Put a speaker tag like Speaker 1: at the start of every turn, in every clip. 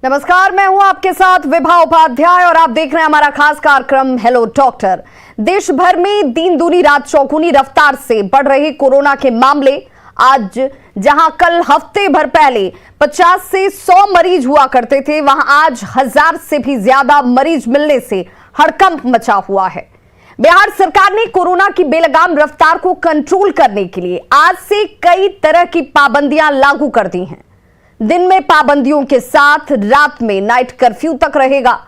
Speaker 1: नमस्कार, मैं हूं आपके साथ विभा उपाध्याय और आप देख रहे हैं हमारा खास कार्यक्रम हेलो डॉक्टर। देश भर में दिन दूनी रात चौगुनी रफ्तार से बढ़ रहे कोरोना के मामले। आज जहां कल हफ्ते भर पहले 50 से 100 मरीज हुआ करते थे, वहां आज 1000 से भी ज्यादा मरीज मिलने से हड़कंप मचा हुआ है। बिहार सरकार ने कोरोना की बेलगाम रफ्तार को कंट्रोल करने के लिए आज से कई तरह की पाबंदियां लागू कर दी हैं। दिन में पाबंदियों के साथ रात में नाइट कर्फ्यू तक रहेगा,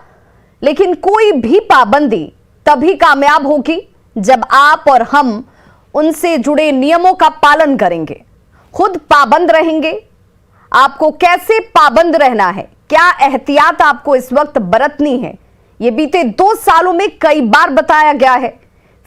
Speaker 1: लेकिन कोई भी पाबंदी तभी कामयाब होगी जब आप और हम उनसे जुड़े नियमों का पालन करेंगे, खुद पाबंद रहेंगे। आपको कैसे पाबंद रहना है, क्या एहतियात आपको इस वक्त बरतनी है, ये बीते 2 सालों में कई बार बताया गया है।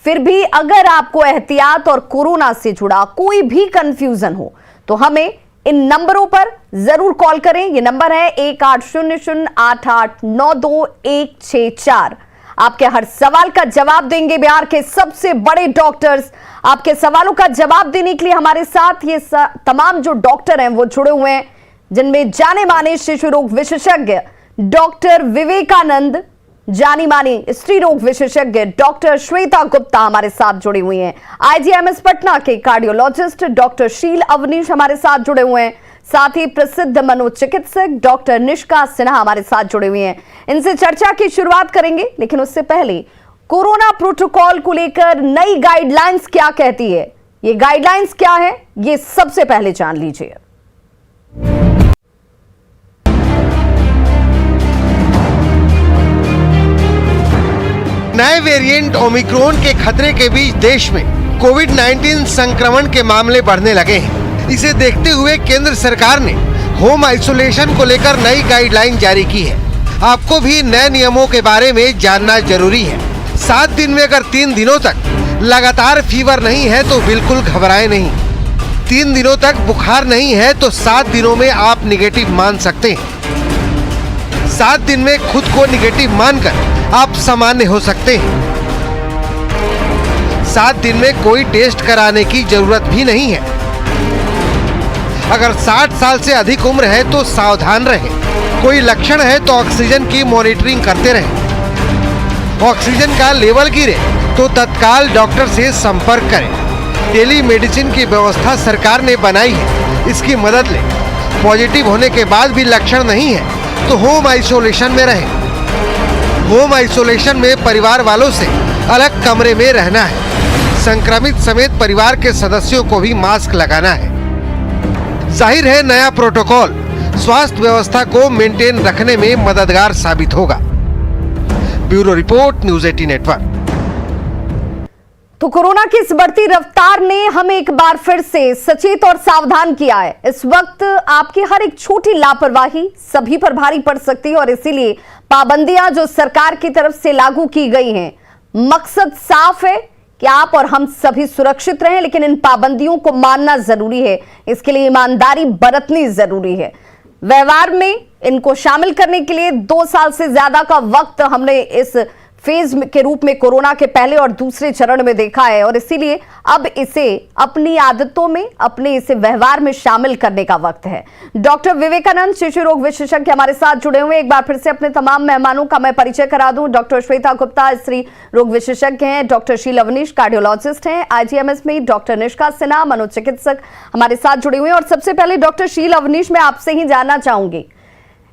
Speaker 1: फिर भी अगर आपको एहतियात और कोरोना से जुड़ा कोई भी कंफ्यूजन हो तो हमें इन नंबरों पर जरूर कॉल करें। ये नंबर है 180088921164। आपके हर सवाल का जवाब देंगे बिहार के सबसे बड़े डॉक्टर्स। आपके सवालों का जवाब देने के लिए हमारे साथ ये तमाम जो डॉक्टर हैं वो जुड़े हुए हैं, जिनमें जाने माने शिशु रोग विशेषज्ञ डॉक्टर विवेकानंद, जानी मानी स्त्री रोग विशेषज्ञ डॉक्टर श्वेता गुप्ता हमारे साथ जुड़ी हुई हैं। आईजीएमएस पटना के कार्डियोलॉजिस्ट डॉक्टर शील अवनीश हमारे साथ जुड़े हुए हैं। साथ ही प्रसिद्ध मनोचिकित्सक डॉक्टर निष्का सिन्हा हमारे साथ जुड़े हुए हैं। इनसे चर्चा की शुरुआत करेंगे, लेकिन उससे पहले कोरोना प्रोटोकॉल को लेकर नई गाइडलाइंस क्या कहती है, ये गाइडलाइंस क्या है, ये सबसे पहले जान लीजिए।
Speaker 2: नए वेरिएंट ओमिक्रॉन के खतरे के बीच देश में कोविड-19 संक्रमण के मामले बढ़ने लगे हैं। इसे देखते हुए केंद्र सरकार ने होम आइसोलेशन को लेकर नई गाइडलाइन जारी की है। आपको भी नए नियमों के बारे में जानना जरूरी है। 7 दिन में अगर 3 दिनों तक लगातार फीवर नहीं है तो बिल्कुल घबराएं नहीं। 3 दिनों तक बुखार नहीं है तो 7 दिनों में आप निगेटिव मान सकते हैं। 7 दिन में खुद को निगेटिव मानकर आप सामान्य हो सकते हैं। 7 दिन में कोई टेस्ट कराने की जरूरत भी नहीं है। अगर 60 साल से अधिक उम्र है तो सावधान रहें। कोई लक्षण है तो ऑक्सीजन की मॉनिटरिंग करते रहें। ऑक्सीजन का लेवल गिरे तो तत्काल डॉक्टर से संपर्क करें। टेली मेडिसिन की व्यवस्था सरकार ने बनाई है, इसकी मदद लें। पॉजिटिव होने के बाद भी लक्षण नहीं है तो होम आइसोलेशन में रहें। होम आइसोलेशन में परिवार वालों से अलग कमरे में रहना है। संक्रमित समेत परिवार के सदस्यों को भी मास्क लगाना है। जाहिर है नया प्रोटोकॉल स्वास्थ्य व्यवस्था को मेंटेन रखने में मददगार साबित होगा। Bureau report, news 18 network.
Speaker 1: तो कोरोना की इस बढ़ती रफ्तार ने हमें एक बार फिर से सचेत और सावधान किया है। इस वक्त आपकी हर एक छोटी लापरवाही सभी पर भारी पड़ सकती है और इसीलिए पाबंदियां जो सरकार की तरफ से लागू की गई हैं, मकसद साफ है कि आप और हम सभी सुरक्षित रहें, लेकिन इन पाबंदियों को मानना जरूरी है। इसके लिए ईमानदारी बरतनी जरूरी है। व्यवहार में इनको शामिल करने के लिए 2 साल से ज्यादा का वक्त हमने इस फेज के रूप में कोरोना के पहले और दूसरे चरण में देखा है और इसीलिए अब इसे अपनी आदतों में, अपने इसे व्यवहार में शामिल करने का वक्त है। डॉक्टर विवेकानंद शिशु रोग विशेषज्ञ हमारे साथ जुड़े हुए। एक बार फिर से अपने तमाम मेहमानों का मैं परिचय करा दूं। डॉक्टर श्वेता गुप्ता स्त्री रोग विशेषज्ञ हैं, डॉक्टर शील अवनीश कार्डियोलॉजिस्ट हैं, आईजीएमएस में डॉक्टर निष्का सिन्हा मनोचिकित्सक हमारे साथ जुड़े हुए हैं। और सबसे पहले डॉक्टर शील अवनीश, मैं आपसे ही जानना चाहूंगी,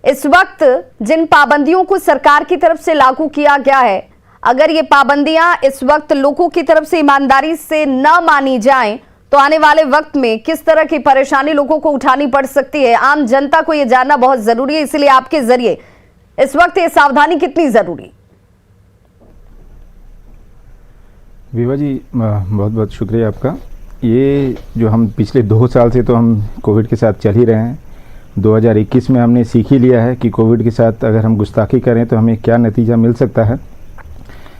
Speaker 1: इस वक्त जिन पाबंदियों को सरकार की तरफ से लागू किया गया है, अगर ये पाबंदियां इस वक्त लोगों की तरफ से ईमानदारी से न मानी जाएं तो आने वाले वक्त में किस तरह की परेशानी लोगों को उठानी पड़ सकती है, आम जनता को ये जानना बहुत जरूरी है। इसलिए आपके जरिए इस वक्त ये सावधानी कितनी जरूरी?
Speaker 3: विभा जी, बहुत बहुत शुक्रिया आपका। ये जो हम पिछले 2 साल से तो हम कोविड के साथ चल ही रहे हैं। 2021 में हमने सीख ही लिया है कि कोविड के साथ अगर हम गुस्ताखी करें तो हमें क्या नतीजा मिल सकता है।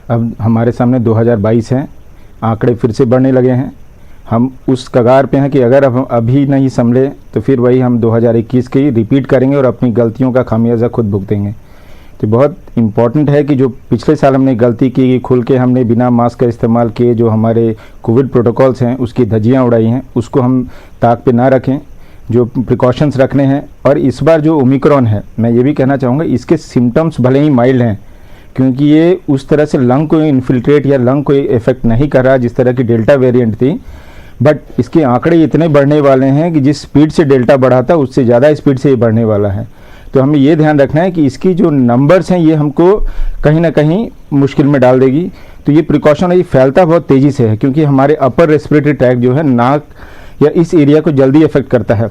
Speaker 3: अब हमारे सामने 2022 है, आंकड़े फिर से बढ़ने लगे हैं। हम उस कगार पे हैं कि अगर हम अभी नहीं संभले तो फिर वही हम 2021 की रिपीट करेंगे और अपनी गलतियों का खामियाजा खुद भुगतेंगे। तो बहुत इम्पॉर्टेंट है कि जो पिछले साल हमने गलती की, खुल के हमने बिना मास्क का इस्तेमाल किए जो हमारे कोविड प्रोटोकॉल्स हैं उसकी धज्जियाँ उड़ाई हैं, उसको हम ताक पे ना रखें। जो प्रिकॉशंस रखने हैं। और इस बार जो ओमिक्रॉन है, मैं ये भी कहना चाहूँगा, इसके सिम्टम्स भले ही माइल्ड हैं, क्योंकि ये उस तरह से लंग को इन्फिल्ट्रेट या लंग को इफेक्ट नहीं कर रहा जिस तरह की डेल्टा वेरिएंट थी, बट इसके आंकड़े इतने बढ़ने वाले हैं कि जिस स्पीड से डेल्टा बढ़ा था उससे ज़्यादा स्पीड से ये बढ़ने वाला है। तो हमें ये ध्यान रखना है कि इसकी जो नंबर्स हैं ये हमको कहीं ना कहीं मुश्किल में डाल देगी। तो ये प्रिकॉशन है, ये फैलता बहुत तेज़ी से है, क्योंकि हमारे अपर रेस्पिरेटरी ट्रैक्ट जो है, नाक या इस एरिया को जल्दी इफेक्ट करता है।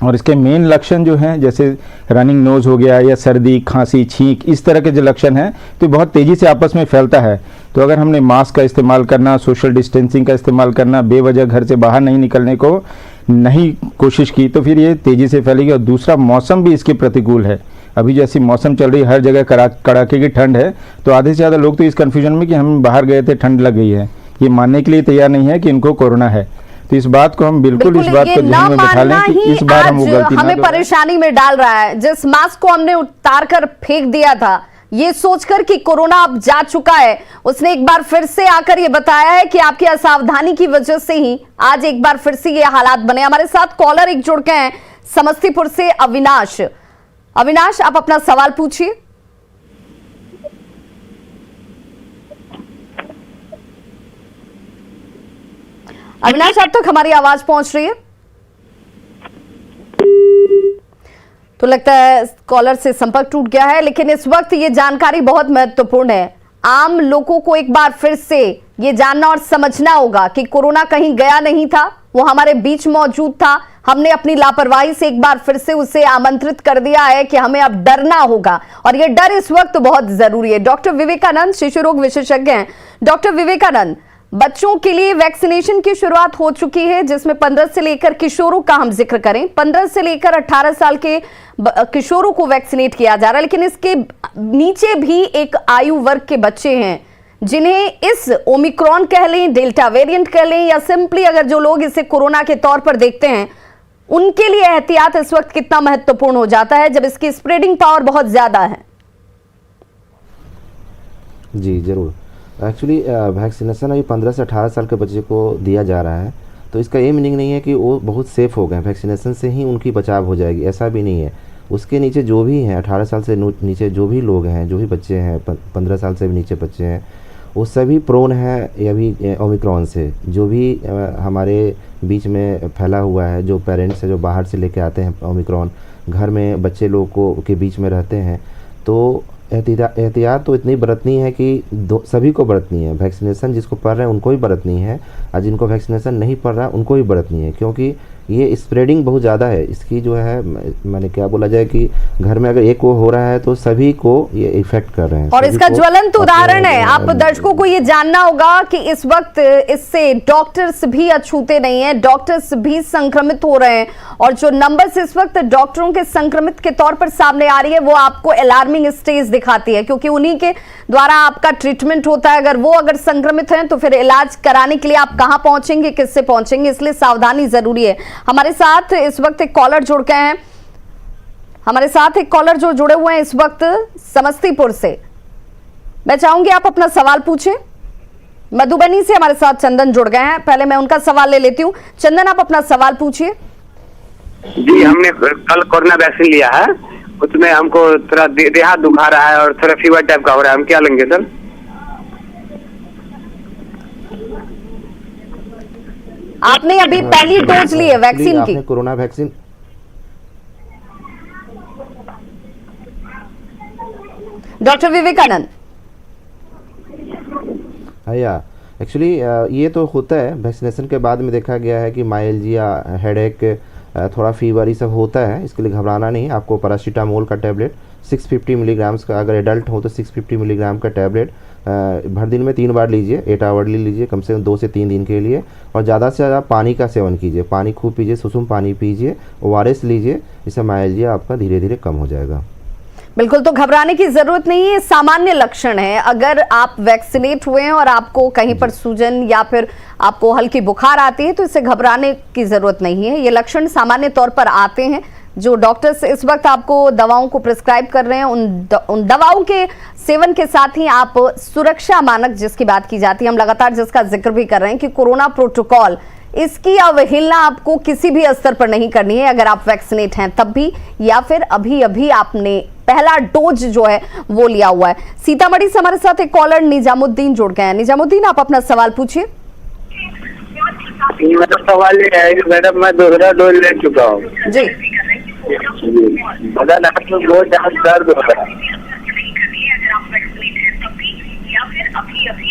Speaker 3: और इसके मेन लक्षण जो हैं, जैसे रनिंग नोज़ हो गया या सर्दी, खांसी, छींक, इस तरह के जो लक्षण हैं, तो बहुत तेज़ी से आपस में फैलता है। तो अगर हमने मास्क का इस्तेमाल करना, सोशल डिस्टेंसिंग का इस्तेमाल करना, बेवजह घर से बाहर नहीं निकलने को नहीं कोशिश की, तो फिर ये तेज़ी से फैलेगी। और दूसरा, मौसम भी इसके प्रतिकूल है। अभी जैसी मौसम चल रही है, हर जगह कड़ाके की ठंड है, तो आधे से ज़्यादा लोग तो इस कन्फ्यूजन में कि हम बाहर गए थे, ठंड लग गई है, ये मानने के लिए तैयार नहीं है कि इनको कोरोना है। तो इस बात को हम बिल्कुल इस बात को ध्यान में बिठा लें कि इस बार हम वो गलती ना
Speaker 1: हमें
Speaker 3: दोहराएं।
Speaker 1: परेशानी में डाल रहा है। जिस मास्क को हमने उतार कर फेंक दिया था, ये सोचकर कि कोरोना अब जा चुका है, उसने एक बार फिर से आकर ये बताया है कि आपकी असावधानी की वजह से ही आज एक बार फिर से ये हालात बने। हमारे साथ कॉलर एक जुड़ गए हैं समस्तीपुर से, अविनाश। अविनाश, आप अपना सवाल पूछिए। अविनाश, अब तक हमारी आवाज पहुंच रही है? तो लगता है कॉलर से संपर्क टूट गया है, लेकिन इस वक्त ये जानकारी बहुत महत्वपूर्ण है। आम लोगों को एक बार फिर से ये जानना और समझना होगा कि कोरोना कहीं गया नहीं था, वो हमारे बीच मौजूद था। हमने अपनी लापरवाही से एक बार फिर से उसे आमंत्रित कर दिया है कि हमें अब डरना होगा, और ये डर इस वक्त बहुत जरूरी है। डॉक्टर विवेकानंद शिशु रोग विशेषज्ञ हैं। डॉक्टर विवेकानंद, बच्चों के लिए वैक्सीनेशन की शुरुआत हो चुकी है, जिसमें 15 से लेकर किशोरों का हम जिक्र करें, 15 से लेकर 18 साल के किशोरों को वैक्सीनेट किया जा रहा है। लेकिन इसके नीचे भी एक आयु वर्ग के बच्चे हैं जिन्हें इस ओमिक्रॉन कह लें, डेल्टा वेरिएंट कह लें, या सिंपली अगर जो लोग इसे कोरोना के तौर पर देखते हैं, उनके लिए एहतियात इस वक्त कितना महत्वपूर्ण हो जाता है जब इसकी स्प्रेडिंग पावर बहुत ज्यादा है?
Speaker 4: जी जरूर। एक्चुअली वैक्सीनेशन अभी 15 से 18 साल के बच्चे को दिया जा रहा है, तो इसका ये मीनिंग नहीं है कि वो बहुत सेफ़ हो गए, वैक्सीनेशन से ही उनकी बचाव हो जाएगी, ऐसा भी नहीं है। उसके नीचे जो भी हैं, 18 साल से नीचे जो भी लोग हैं, जो भी बच्चे हैं, 15 साल से भी नीचे बच्चे हैं, वो सभी प्रोन है अभी ओमिक्रॉन से। जो भी हमारे बीच में फैला हुआ है, जो पेरेंट्स है जो बाहर से लेके आते हैं ओमिक्रॉन, घर में बच्चे लोग को के बीच में रहते हैं, तो एहतियात तो इतनी बरतनी है कि सभी को बरतनी है। वैक्सीनेशन जिसको पड़ रहा है उनको भी बरतनी है, और जिनको वैक्सीनेशन नहीं पड़ रहा उनको भी बरतनी है, क्योंकि ये स्प्रेडिंग बहुत ज़्यादा है इसकी। जो है मैंने क्या बोला जाए कि घर में अगर एक को हो रहा है तो सभी को ये इफेक्ट कर रहे हैं,
Speaker 1: और इसका ज्वलंत उदाहरण है। आप दर्शकों को ये जानना होगा कि इस वक्त इससे डॉक्टर्स भी अछूते नहीं है, डॉक्टर्स भी संक्रमित हो रहे हैं, और जो नंबर्स इस वक्त डॉक्टरों के संक्रमित के तौर पर सामने आ रही है वो आपको अलार्मिंग स्टेज दिखाती है, क्योंकि उन्हीं के द्वारा आपका ट्रीटमेंट होता है। अगर संक्रमित हैं तो फिर इलाज कराने के लिए आप कहां पहुंचेंगे, किससे पहुंचेंगे, इसलिए सावधानी जरूरी है। हमारे साथ इस वक्त एक कॉलर जुड़ गए हैं, हमारे साथ एक कॉलर जो जुड़े हुए हैं इस वक्त समस्तीपुर से। मैं चाहूंगी आप अपना सवाल पूछें। मधुबनी से हमारे साथ चंदन जुड़ गए हैं, पहले मैं उनका सवाल ले लेती हूं। चंदन, आप अपना सवाल पूछिए।
Speaker 5: जी, हमने कल कोरोना वैक्सीन लिया है, उसमें हमको थोड़ा देह दुखा रहा है और थोड़ा फीवर टाइप का हो रहा है, हम क्या लेंगे सर?
Speaker 1: आपने अभी पहली डोज ली है वैक्सीन की?
Speaker 4: Corona vaccine
Speaker 1: doctor Vivekanand.
Speaker 4: या एक्चुअली ये तो होता है, वैक्सीनेशन के बाद में देखा गया है कि माइल्जिया, हेडेक, थोड़ा फीवर ये सब होता है। इसके लिए घबराना नहीं। आपको पैरासीटामोल का टैबलेट 650 मिलीग्राम्स का, अगर एडल्ट हो तो 650 मिलीग्राम का टैबलेट भर दिन में 3 बार लीजिए, 8 आवर्ली लीजिए, कम से कम 2 से 3 दिन के लिए। और ज़्यादा से ज़्यादा पानी का सेवन कीजिए, पानी खूब पीजिए, सुसुम पानी पीजिए, ORS लीजिए, इससे माइल्जिया आपका धीरे धीरे कम हो जाएगा।
Speaker 1: बिल्कुल, तो घबराने की जरूरत नहीं है, सामान्य लक्षण है। अगर आप वैक्सीनेट हुए हैं और आपको कहीं पर सूजन या फिर आपको हल्की बुखार आती है तो इससे घबराने की जरूरत नहीं है। ये लक्षण सामान्य तौर पर आते हैं। जो डॉक्टर्स इस वक्त आपको दवाओं को प्रिस्क्राइब कर रहे हैं, उन दवाओं के सेवन के साथ ही आप सुरक्षा मानक जिसकी बात की जाती है, हम लगातार जिसका जिक्र भी कर रहे हैं कि कोरोना प्रोटोकॉल इसकी अवहेलना आपको किसी भी स्तर पर नहीं करनी है, अगर आप वैक्सीनेट हैं तब भी, या फिर अभी अभी आपने पहला डोज जो है वो लिया हुआ है। सीतामढ़ी से हमारे साथ एक कॉलर निजामुद्दीन जुड़ गए हैं। निजामुद्दीन, आप अपना सवाल पूछिए।
Speaker 5: मेरा सवाल ये है कि मैडम मैं दूसरा डोज ले चुका हूँ
Speaker 1: जी।
Speaker 5: बदन हाथ में बहुत ज्यादा दर्द हो रहा है,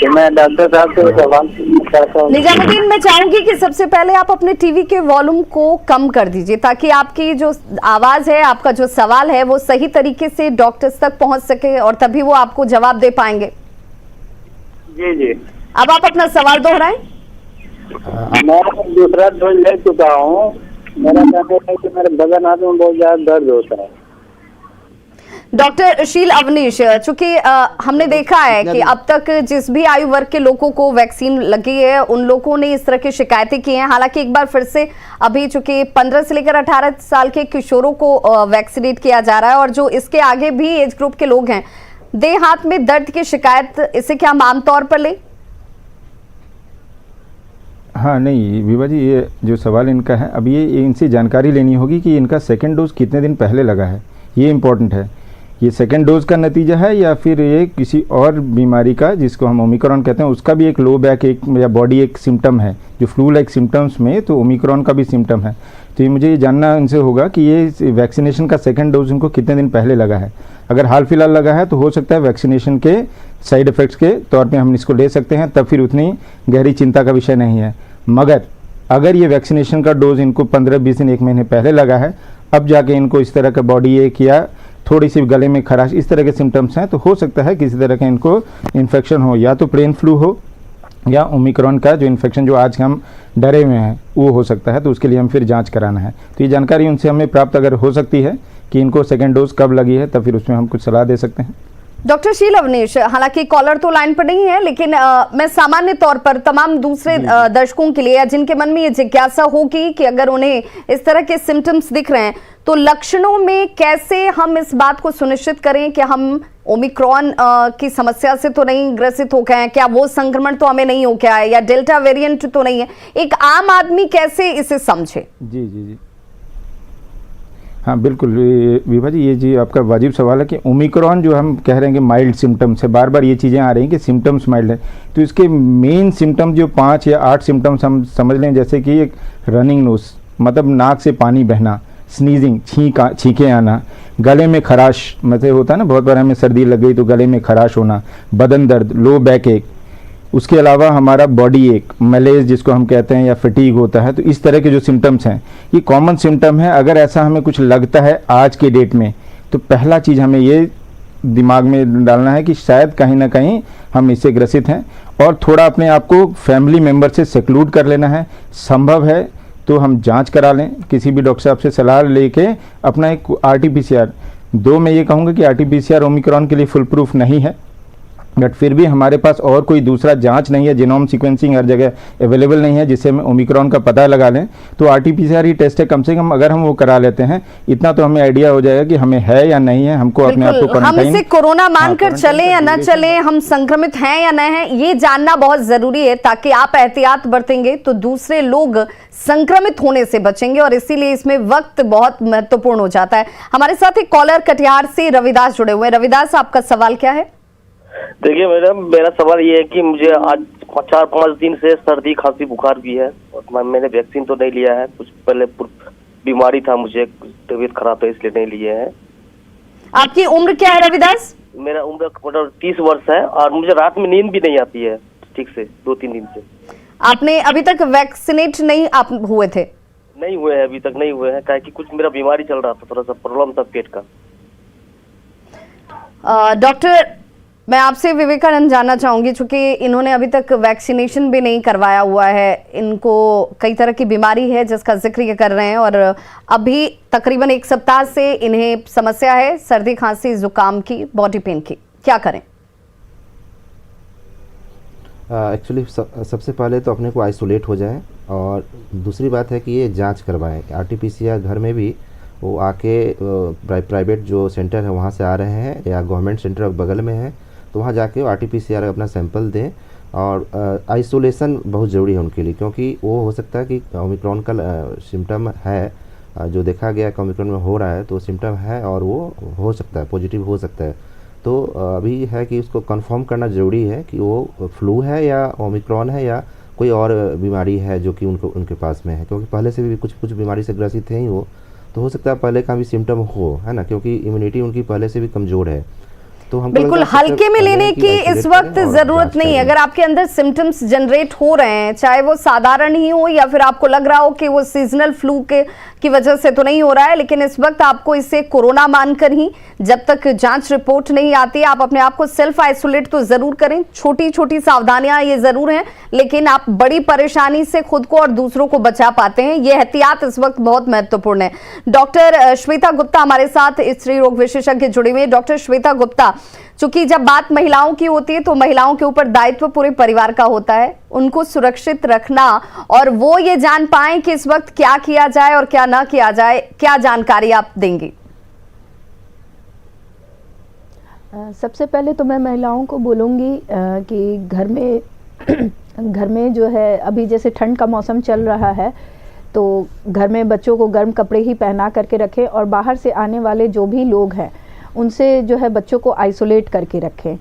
Speaker 5: तो मैं डॉक्टर साहब से सवाल चाहता हूँ।
Speaker 1: निजामुद्दीन, मैं चाहूंगी कि सबसे पहले आप अपने टीवी के वॉल्यूम को कम कर दीजिए ताकि आपकी जो आवाज है, आपका जो सवाल है वो सही तरीके से डॉक्टर्स तक पहुंच सके और तभी वो आपको जवाब दे पाएंगे।
Speaker 5: जी जी।
Speaker 1: अब आप अपना सवाल दोहराएं।
Speaker 5: मैं दूसरा डोज ले चुका हूँ। मेरा कहना है कि मेरे बदन हाथ में बहुत ज्यादा दर्द होता है।
Speaker 1: डॉक्टर शील अवनीश, चूंकि हमने देखा है कि अब तक जिस भी आयु वर्ग के लोगों को वैक्सीन लगी है उन लोगों ने इस तरह की शिकायतें की हैं। हालांकि एक बार फिर से अभी चूंकि 15 से लेकर 18 साल के किशोरों को वैक्सीनेट किया जा रहा है और जो इसके आगे भी एज ग्रुप के लोग हैं, देह हाथ में दर्द की शिकायत, इसे क्या हम आमतौर पर लें?
Speaker 3: हाँ नहीं विभा जी, ये जो सवाल इनका है, अब ये इनसे जानकारी लेनी होगी कि इनका सेकंड डोज कितने दिन पहले लगा है, ये इम्पोर्टेंट है। ये सेकंड डोज का नतीजा है या फिर ये किसी और बीमारी का, जिसको हम ओमिक्रॉन कहते हैं, उसका भी एक लो बैक एक या बॉडी एक सिम्टम है, जो फ्लू लाइक सिम्टम्स में, तो ओमिक्रॉन का भी सिम्टम है। तो ये मुझे ये जानना इनसे होगा कि ये वैक्सीनेशन का सेकंड डोज इनको कितने दिन पहले लगा है। अगर हाल फिलहाल लगा है तो हो सकता है वैक्सीनेशन के साइड इफ़ेक्ट्स के तौर पे हम इसको ले सकते हैं, तब फिर उतनी गहरी चिंता का विषय नहीं है। मगर अगर ये वैक्सीनेशन का डोज इनको 15-20 दिन 1 महीने पहले लगा है, अब जाके इनको इस तरह का बॉडी एक या थोड़ी सी गले में खराश इस तरह के सिम्टम्स हैं, तो हो सकता है किसी तरह का इनको इन्फेक्शन हो, या तो प्लेन फ्लू हो या ओमिक्रॉन का जो इन्फेक्शन जो आज हम डरे हुए हैं वो हो सकता है। तो उसके लिए हम फिर जांच कराना है। तो ये जानकारी उनसे हमें प्राप्त अगर हो सकती है कि इनको सेकेंड डोज कब लगी है, तब फिर उसमें हम कुछ सलाह दे सकते हैं।
Speaker 1: डॉक्टर शील अवनीश, हालांकि कॉलर तो लाइन पर नहीं है, लेकिन मैं सामान्य तौर पर तमाम दूसरे दर्शकों के लिए या जिनके मन में ये जिज्ञासा होगी कि अगर उन्हें इस तरह के सिम्टम्स दिख रहे हैं तो लक्षणों में कैसे हम इस बात को सुनिश्चित करें कि हम ओमिक्रॉन की समस्या से तो नहीं ग्रसित हो गए हैं, क्या वो संक्रमण तो हमें नहीं हो गया है, या डेल्टा वेरिएंट तो नहीं है, एक आम आदमी कैसे इसे समझे?
Speaker 3: जी जी जी, हाँ बिल्कुल विभा जी, ये जी आपका वाजिब सवाल है कि ओमिक्रॉन जो हम कह रहे हैं कि माइल्ड सिम्टम्स है, बार बार ये चीज़ें आ रही हैं कि सिम्टम्स माइल्ड है, तो इसके मेन सिम्टम्स जो 5 या 8 सिम्टम्स हम समझ लें, जैसे कि एक रनिंग नोज, मतलब नाक से पानी बहना, स्नीजिंग छींके आना, गले में खराश, मतलब होता है ना, बहुत बार हमें सर्दी लग गई तो गले में खराश होना, बदन दर्द, लो बैक एक, उसके अलावा हमारा बॉडी एक, मलेज जिसको हम कहते हैं, या फटीग होता है। तो इस तरह के जो सिम्टम्स हैं ये कॉमन सिम्टम है। अगर ऐसा हमें कुछ लगता है आज के डेट में, तो पहला चीज़ हमें ये दिमाग में डालना है कि शायद कहीं ना कहीं हम इससे ग्रसित हैं, और थोड़ा अपने आप को फैमिली मेम्बर से सेक्लूड कर लेना है। संभव है तो हम जांच करा लें, किसी भी डॉक्टर साहब से सलाह लेके अपना एक RT-PCR, दो मैं ये कहूँगा कि RT-PCR ओमिक्रॉन के लिए फुल प्रूफ नहीं है, बट फिर भी हमारे पास और कोई दूसरा जांच नहीं है, जीनोम सीक्वेंसिंग हर जगह अवेलेबल नहीं है जिससे हम ओमिक्रॉन का पता लगा लें, तो RT-PCR ही टेस्ट है, कम से कम अगर हम वो करा लेते हैं इतना तो हमें आइडिया हो जाएगा कि हमें है या नहीं है। हमको अपने आप को
Speaker 1: हम इसे कोरोना मानकर चले या न चले, हम संक्रमित हैं या नहीं है, ये जानना बहुत जरूरी है, ताकि आप एहतियात बरतेंगे तो दूसरे लोग संक्रमित होने से बचेंगे, और इसीलिए इसमें वक्त बहुत महत्वपूर्ण हो जाता है। हमारे साथ एक कॉलर कटिहार से रविदास जुड़े हुए हैं। रविदास, आपका सवाल क्या है?
Speaker 6: देखिए मैडम, मेरा सवाल ये है कि मुझे आज 4-5 दिन से सर्दी खांसी बुखार भी है, और मैंने वैक्सीन तो नहीं लिया है, कुछ पहले बीमारी था, मुझे तबीयत खराब है इसलिए नहीं लिए हैं।
Speaker 1: आपकी उम्र क्या है रविदास?
Speaker 6: मेरा उम्र 30 वर्ष है, और मुझे रात में नींद भी नहीं आती है ठीक से 2-3 दिन से।
Speaker 1: आपने अभी तक वैक्सीनेट नहीं आप हुए थे?
Speaker 6: नहीं हुए हैं, अभी तक नहीं हुए हैं, कि कुछ मेरा बीमारी चल रहा था, थोड़ा सा प्रॉब्लम था पेट का।
Speaker 1: डॉक्टर, मैं आपसे विवेकानंद जानना चाहूंगी, चूंकि इन्होंने अभी तक वैक्सीनेशन भी नहीं करवाया हुआ है, इनको कई तरह की बीमारी है जिसका जिक्र ये कर रहे हैं, और अभी तकरीबन 1 सप्ताह से इन्हें समस्या है सर्दी खांसी जुकाम की, बॉडी पेन की, क्या करें?
Speaker 4: एक्चुअली सबसे पहले तो अपने को आइसोलेट हो जाए, और दूसरी बात है कि ये जांच करवाएं। RT-PCR घर में भी वो आके प्राइवेट जो सेंटर है वहाँ से आ रहे हैं, या गवर्नमेंट सेंटर बगल में है तो वहाँ जाके RT-PCR अपना सैंपल दें, और आइसोलेशन बहुत ज़रूरी है उनके लिए, क्योंकि वो हो सकता है कि ओमिक्रॉन का सिम्टम है, जो देखा गया कि ओमिक्रॉन में हो रहा है, तो सिम्टम है और वो हो सकता है, पॉजिटिव हो सकता है। तो अभी है कि उसको कंफर्म करना ज़रूरी है कि वो फ्लू है या ओमिक्रॉन है या कोई और बीमारी है जो कि उनके पास में है, क्योंकि पहले से भी कुछ बीमारी से ग्रसित हैं ही वो, तो हो सकता है पहले का भी सिम्टम हो, है ना, क्योंकि इम्यूनिटी उनकी पहले से भी कमज़ोर है। तो हमको
Speaker 1: बिल्कुल
Speaker 4: लगता है
Speaker 1: हल्के में लेने की इस वक्त जरूरत नहीं है। अगर आपके अंदर सिम्टम्स जनरेट हो रहे हैं, चाहे वो साधारण ही हो या फिर आपको लग रहा हो कि वो सीजनल फ्लू की वजह से तो नहीं हो रहा है, लेकिन इस वक्त आपको इसे कोरोना मानकर ही, जब तक जांच रिपोर्ट नहीं आती, आप अपने आप को सेल्फ आइसोलेट तो जरूर करें। छोटी छोटी सावधानियां ये जरूर हैं, लेकिन आप बड़ी परेशानी से खुद को और दूसरों को बचा पाते हैं। ये एहतियात इस वक्त बहुत महत्वपूर्ण है। डॉक्टर श्वेता गुप्ता हमारे साथ स्त्री रोग विशेषज्ञ जुड़े हुए। डॉक्टर श्वेता गुप्ता, चूंकि जब बात महिलाओं की होती है तो महिलाओं के ऊपर दायित्व पूरे परिवार का होता है, उनको सुरक्षित रखना, और वो ये जान पाएं कि इस वक्त क्या किया जाए और क्या ना किया जाए, क्या जानकारी आप देंगी?
Speaker 7: सबसे पहले तो मैं महिलाओं को बोलूँगी कि घर में जो है, अभी जैसे ठंड का मौसम चल रहा है, तो घर में बच्चों को गर्म कपड़े ही पहना करके रखें, और बाहर से आने वाले जो भी लोग हैं उनसे जो है बच्चों को आइसोलेट करके रखें।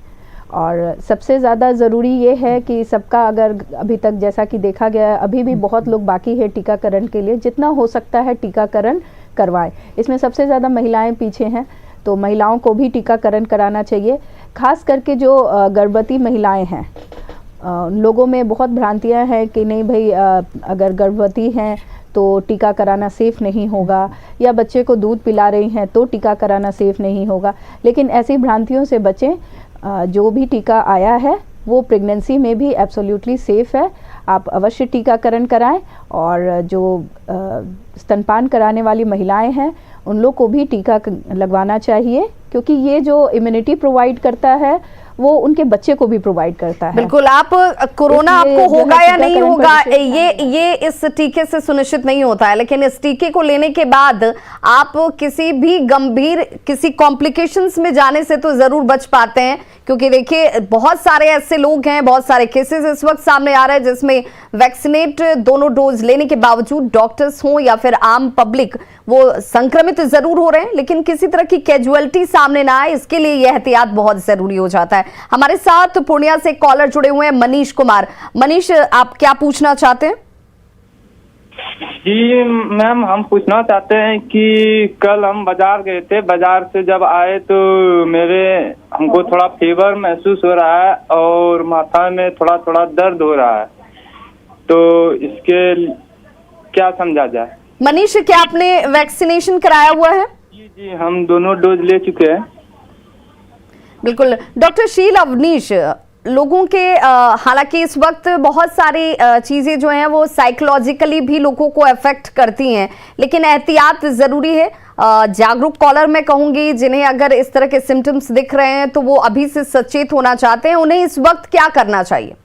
Speaker 7: और सबसे ज़्यादा ज़रूरी ये है कि सबका, अगर अभी तक जैसा कि देखा गया है, अभी भी बहुत लोग बाकी है टीकाकरण के लिए, जितना हो सकता है टीकाकरण करवाएं। इसमें सबसे ज़्यादा महिलाएं पीछे हैं, तो महिलाओं को भी टीकाकरण कराना चाहिए। खास करके जो गर्भवती महिलाएं हैं, लोगों में बहुत भ्रांतियां हैं कि नहीं भाई, अगर गर्भवती हैं तो टीका कराना सेफ़ नहीं होगा, या बच्चे को दूध पिला रही हैं तो टीका कराना सेफ़ नहीं होगा। लेकिन ऐसी भ्रांतियों से बचें। जो भी टीका आया है वो प्रेगनेंसी में भी एब्सोल्युटली सेफ़ है। आप अवश्य टीकाकरण कराएं, और जो स्तनपान कराने वाली महिलाएं हैं उन लोग को भी टीका लगवाना चाहिए, क्योंकि ये जो इम्यूनिटी प्रोवाइड करता है वो उनके बच्चे को भी प्रोवाइड करता है।
Speaker 1: बिल्कुल। आप कोरोना आपको होगा या नहीं होगा, ये इस टीके से सुनिश्चित नहीं होता है, लेकिन इस टीके को लेने के बाद आप किसी भी गंभीर किसी कॉम्प्लिकेशंस में जाने से तो जरूर बच पाते हैं। क्योंकि देखिए, बहुत सारे ऐसे लोग हैं, बहुत सारे केसेस इस वक्त सामने आ रहे हैं जिसमें वैक्सीनेट दोनों डोज लेने के बावजूद डॉक्टर्स हों या फिर आम पब्लिक, वो संक्रमित जरूर हो रहे हैं, लेकिन किसी तरह की कैजुअलिटी सामने ना आए, इसके लिए यह एहतियात बहुत जरूरी हो जाता है। हमारे साथ पूर्णिया से कॉलर जुड़े हुए हैं मनीष कुमार। मनीष, आप क्या पूछना चाहते हैं?
Speaker 8: जी मैम, हम पूछना चाहते हैं कि कल हम बाजार गए थे, बाजार से जब आए तो हमको थोड़ा फीवर महसूस हो रहा है और माथा में थोड़ा थोड़ा दर्द हो रहा है, तो इसके क्या समझा जाए?
Speaker 1: मनीष, क्या आपने वैक्सीनेशन कराया हुआ है?
Speaker 8: जी, हम दोनों डोज ले चुके हैं।
Speaker 1: बिल्कुल। डॉक्टर शील अवनीश, लोगों के हालांकि इस वक्त बहुत सारी चीज़ें जो हैं वो साइकोलॉजिकली भी लोगों को अफेक्ट करती हैं, लेकिन एहतियात ज़रूरी है। जागरूक कॉलर मैं कहूँगी, जिन्हें अगर इस तरह के सिम्टम्स दिख रहे हैं तो वो अभी से सचेत होना चाहते हैं, उन्हें इस वक्त क्या करना चाहिए?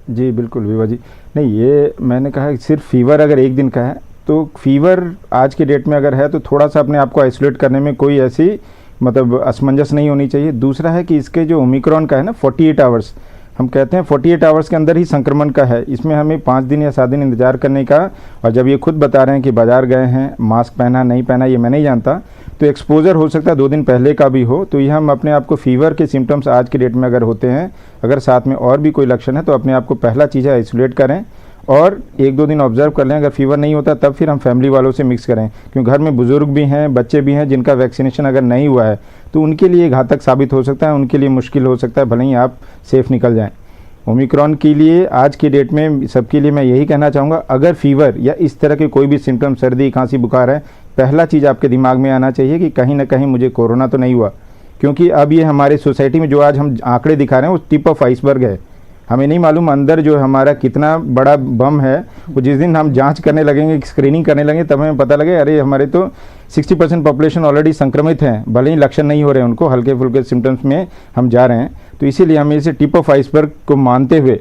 Speaker 3: जी बिल्कुल विवा जी, नहीं, ये मैंने कहा कि सिर्फ फीवर अगर एक दिन का है तो फीवर आज के डेट में अगर है तो थोड़ा सा अपने आप को आइसोलेट करने में कोई ऐसी मतलब असमंजस नहीं होनी चाहिए। दूसरा है कि इसके जो ओमिक्रॉन का है ना, 48 आवर्स हम कहते हैं, 48 आवर्स के अंदर ही संक्रमण का है। इसमें हमें 5 दिन या 7 दिन इंतजार करने का, और जब ये खुद बता रहे हैं कि बाजार गए हैं, मास्क पहना नहीं पहना ये मैं नहीं जानता, तो एक्सपोजर हो सकता है 2 दिन पहले का भी हो। तो ये हम अपने आप को फीवर के सिम्टम्स आज के डेट में अगर होते हैं, अगर साथ में और भी कोई लक्षण है, तो अपने आप को पहला चीज़ है आइसोलेट करें और 1-2 दिन ऑब्जर्व कर लें। अगर फीवर नहीं होता तब फिर हम फैमिली वालों से मिक्स करें, क्योंकि घर में बुजुर्ग भी हैं, बच्चे भी हैं जिनका वैक्सीनेशन अगर नहीं हुआ है तो उनके लिए घातक साबित हो सकता है, उनके लिए मुश्किल हो सकता है, भले ही आप सेफ़ निकल जाएं। ओमिक्रॉन के लिए आज की डेट में सबके लिए मैं यही कहना चाहूँगा, अगर फीवर या इस तरह के कोई भी सिम्टम, सर्दी खांसी बुखार है, पहला चीज़ आपके दिमाग में आना चाहिए कि कहीं ना कहीं मुझे कोरोना तो नहीं हुआ। क्योंकि अब ये हमारे सोसाइटी में जो आज हम आंकड़े दिखा रहे हैं वो टिप ऑफ आइसबर्ग है। हमें नहीं मालूम अंदर जो हमारा कितना बड़ा बम है, वो जिस दिन हम जांच करने लगेंगे, स्क्रीनिंग करने लगेंगे, तब हमें पता लगे अरे हमारे तो 60% पॉपुलेशन ऑलरेडी संक्रमित हैं, भले ही लक्षण नहीं हो रहे हैं, उनको हल्के फुल्के सिम्टम्स में हम जा रहे हैं। तो इसीलिए हमें इसे टिप ऑफ आइसबर्ग को मानते हुए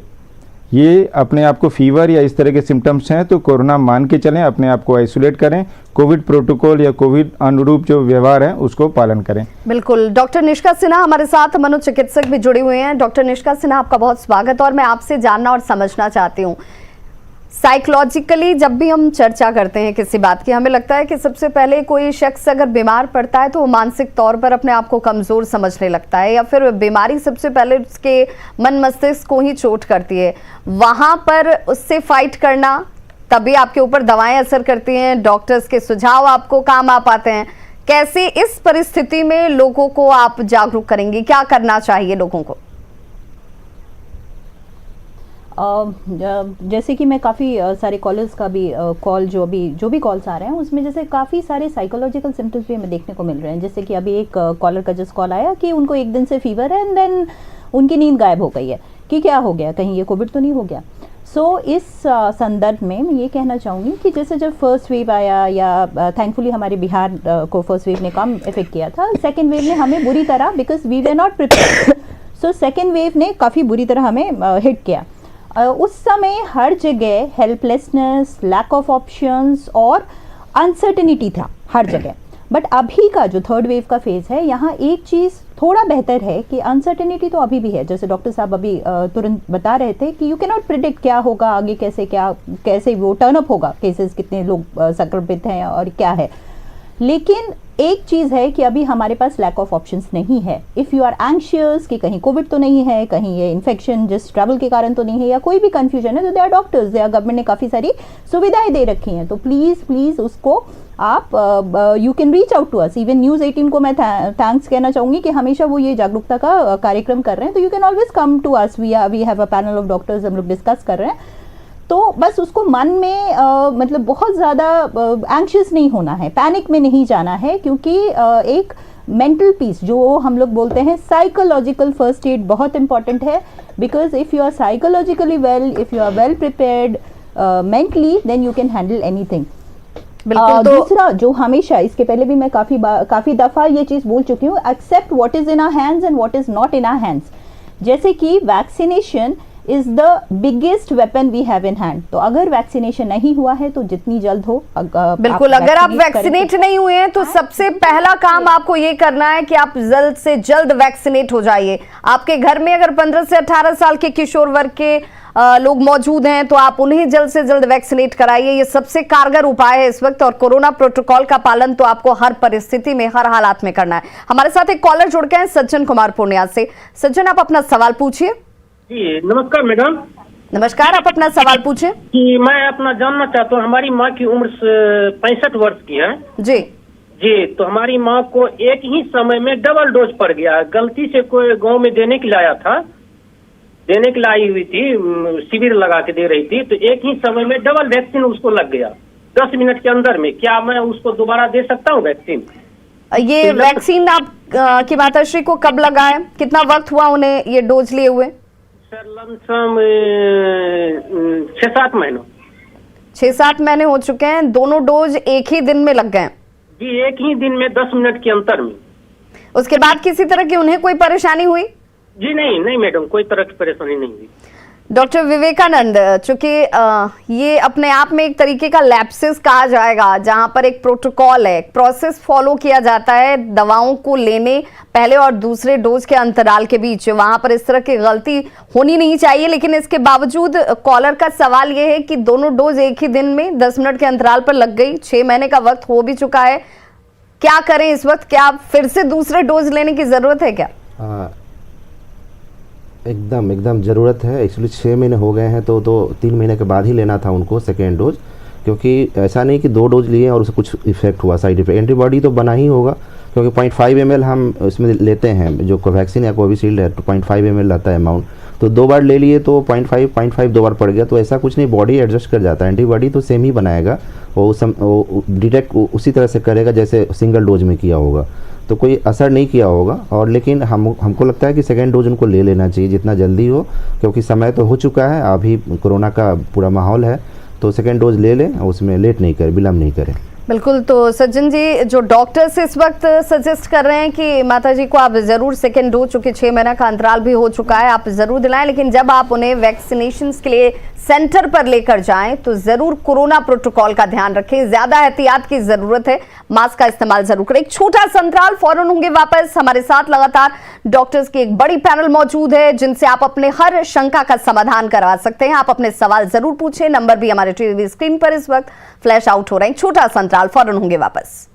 Speaker 3: ये अपने आप को फीवर या इस तरह के सिम्टम्स हैं तो कोरोना मान के चलें, अपने आप को आइसोलेट करें, कोविड प्रोटोकॉल या कोविड अनुरूप जो व्यवहार है उसको पालन करें।
Speaker 1: बिल्कुल। डॉक्टर निष्का सिन्हा हमारे साथ मनोचिकित्सक भी जुड़े हुए हैं। डॉक्टर निष्का सिन्हा, आपका बहुत स्वागत। और मैं आपसे जानना और समझना चाहती हूँ, साइकोलॉजिकली जब भी हम चर्चा करते हैं किसी बात की, हमें लगता है कि सबसे पहले कोई शख्स अगर बीमार पड़ता है तो वो मानसिक तौर पर अपने आप को कमज़ोर समझने लगता है, या फिर बीमारी सबसे पहले उसके मन मस्तिष्क को ही चोट करती है। वहाँ पर उससे फाइट करना, तभी आपके ऊपर दवाएं असर करती हैं, डॉक्टर्स के सुझाव आपको काम आ पाते हैं। कैसे इस परिस्थिति में लोगों को आप जागरूक करेंगे, क्या करना चाहिए लोगों को?
Speaker 9: जैसे कि मैं काफ़ी सारे कॉलर्स का भी कॉल जो भी कॉल्स आ रहे हैं उसमें जैसे काफ़ी सारे साइकोलॉजिकल सिम्टम्स भी हमें देखने को मिल रहे हैं। जैसे कि अभी एक कॉलर का जस्ट कॉल आया कि उनको एक दिन से फीवर है एंड देन उनकी नींद गायब हो गई है कि क्या हो गया, कहीं ये कोविड तो नहीं हो गया। सो इस संदर्भ में मैं ये कहना चाहूँगी कि जैसे जब फर्स्ट वेव आया या थैंकफुली हमारे बिहार को फर्स्ट वेव ने कम इफेक्ट किया था, सेकेंड वेव ने हमें बुरी तरह, because we were not prepared, so second wave ने काफ़ी बुरी तरह हमें हिट किया। उस समय हर जगह हेल्पलेसनेस, लैक ऑफ ऑप्शंस और अनसर्टेनिटी था हर जगह। बट अभी का जो थर्ड वेव का फेज़ है, यहाँ एक चीज़ थोड़ा बेहतर है कि अनसर्टेनिटी तो अभी भी है। जैसे डॉक्टर साहब अभी तुरंत बता रहे थे कि यू कैन नॉट प्रिडिक्ट क्या होगा आगे, कैसे वो टर्न अप होगा, केसेस कितने लोग संक्रमित हैं और क्या है। लेकिन एक चीज़ है कि अभी हमारे पास लैक ऑफ ऑप्शंस नहीं है। इफ़ यू आर एंशियस कि कहीं कोविड तो नहीं है, कहीं ये इन्फेक्शन जिस ट्रैवल के कारण तो नहीं है, या कोई भी कंफ्यूजन है, तो they are doctors, they are government ने काफ़ी सारी सुविधाएं दे रखी हैं। तो प्लीज़ उसको आप you can reach out to us. Even news 18 को मैं थैंक्स कहना चाहूँगी कि हमेशा वो ये जागरूकता का कार्यक्रम कर रहे हैं। तो you can always come to us, we have a panel of doctors, हम लोग डिस्कस कर रहे हैं। तो बस उसको मन में मतलब बहुत ज़्यादा एंग्शियस नहीं होना है, पैनिक में नहीं जाना है, क्योंकि एक मेंटल पीस जो हम लोग बोलते हैं, साइकोलॉजिकल फर्स्ट एड बहुत इंपॉर्टेंट है। Because if you are psychologically well, if you are well prepared mentally, then you can handle anything. दूसरा जो हमेशा, इसके पहले भी मैं काफ़ी दफ़ा ये चीज़ बोल चुकी हूँ, except what is in our hands and what is not in our hands. जैसे कि vaccination is the biggest weapon we have in hand. तो अगर वैक्सीनेशन नहीं हुआ है तो जितनी जल्द हो
Speaker 1: बिल्कुल, अगर आप वैक्सीनेट नहीं हुए हैं तो सबसे पहला काम आपको ये करना है कि आप जल्द से जल्द वैक्सीनेट हो जाइए। आपके घर में अगर 15 से 18 साल के किशोर वर्ग के लोग मौजूद हैं तो आप उन्हें जल्द से जल्द वैक्सीनेट कराइए। ये सबसे कारगर उपाय है इस वक्त, और कोरोना प्रोटोकॉल का पालन तो आपको हर परिस्थिति में, हर हालात में करना है। हमारे साथ एक कॉलर जुड़ गए हैं, सज्जन कुमार पूर्णिया से। सज्जन, आप अपना सवाल पूछिए।
Speaker 10: जी नमस्कार मैडम।
Speaker 1: नमस्कार, आप अपना सवाल पूछे।
Speaker 10: कि मैं अपना जानना चाहता हूँ, हमारी माँ की उम्र 65 वर्ष की है
Speaker 1: जी।
Speaker 10: जी, तो हमारी माँ को एक ही समय में डबल डोज पड़ गया। गलती से कोई गांव में देने के लिए आया था, देने के लिए आई हुई थी, शिविर लगा के दे रही थी, तो एक ही समय में डबल वैक्सीन उसको लग गया 10 मिनट के अंदर में। क्या मैं उसको दोबारा दे सकता हूँ वैक्सीन? ये
Speaker 1: वैक्सीन आप की माताश्री को कब लगा है, कितना वक्त हुआ उन्हें ये डोज लिए हुए?
Speaker 10: सर लमसम 6-7 महीनों।
Speaker 1: 6-7 महीने हो चुके हैं। दोनों डोज एक ही दिन में लग गए?
Speaker 10: जी, एक ही दिन में 10 मिनट के अंतर में।
Speaker 1: उसके बाद किसी तरह की उन्हें कोई परेशानी हुई?
Speaker 10: जी नहीं मैडम, कोई तरह की परेशानी नहीं हुई।
Speaker 1: डॉक्टर विवेकानंद, चूंकि ये अपने आप में एक तरीके का लैप्सिस कहा जाएगा, जहां पर एक प्रोटोकॉल है, प्रोसेस फॉलो किया जाता है दवाओं को लेने पहले और दूसरे डोज के अंतराल के बीच, वहां पर इस तरह की गलती होनी नहीं चाहिए। लेकिन इसके बावजूद कॉलर का सवाल ये है कि दोनों डोज एक ही दिन में 10 मिनट के अंतराल पर लग गई, 6 महीने का वक्त हो भी चुका है, क्या करें इस वक्त? क्या फिर से दूसरे डोज लेने की जरूरत है क्या?
Speaker 4: एकदम ज़रूरत है। एक्चुअली 6 महीने हो गए हैं तो 3 महीने के बाद ही लेना था उनको सेकेंड डोज, क्योंकि ऐसा नहीं कि 2 डोज लिए और उससे कुछ इफेक्ट हुआ, साइड इफेक्ट। एंटीबॉडी तो बना ही होगा, क्योंकि 0.5 ml हम उसमें लेते हैं, जो कोवैक्सीन या कोविशील्ड है तो 0.5 ml रहता है अमाउंट। तो 2 बार ले लिए तो 0.5 2 बार पड़ गया, तो ऐसा कुछ नहीं, बॉडी एडजस्ट कर जाता है। एंटीबॉडी तो सेम ही बनाएगा, वो डिटेक्ट उसी तरह से करेगा जैसे सिंगल डोज में किया होगा, तो कोई असर नहीं किया होगा। और लेकिन हमको लगता है कि सेकेंड डोज उनको ले लेना चाहिए जितना जल्दी हो, क्योंकि समय तो हो चुका है, अभी कोरोना का पूरा माहौल है, तो सेकेंड डोज ले लें, उसमें लेट नहीं करें, विलम्ब नहीं करें।
Speaker 1: बिल्कुल। तो सज्जन जी, जो डॉक्टर्स इस वक्त सजेस्ट कर रहे हैं कि माता जी को आप जरूर सेकेंड डोज, चूंकि 6 महीना का अंतराल भी हो चुका है, आप जरूर दिलाएं, लेकिन जब आप उन्हें वैक्सीनेशन के लिए सेंटर पर लेकर जाएं तो जरूर कोरोना प्रोटोकॉल का ध्यान रखें, ज्यादा एहतियात की जरूरत है, मास्क का इस्तेमाल जरूर करें। एक छोटा सा अंतराल, फौरन होंगे वापस। हमारे साथ लगातार डॉक्टर्स की एक बड़ी पैनल मौजूद है जिनसे आप अपने हर शंका का समाधान करवा सकते हैं। आप अपने सवाल जरूर पूछें, नंबर भी हमारे टीवी स्क्रीन पर इस वक्त फ्लैश आउट हो रहे हैं। छोटा सा अंतराल, फौरन होंगे वापस।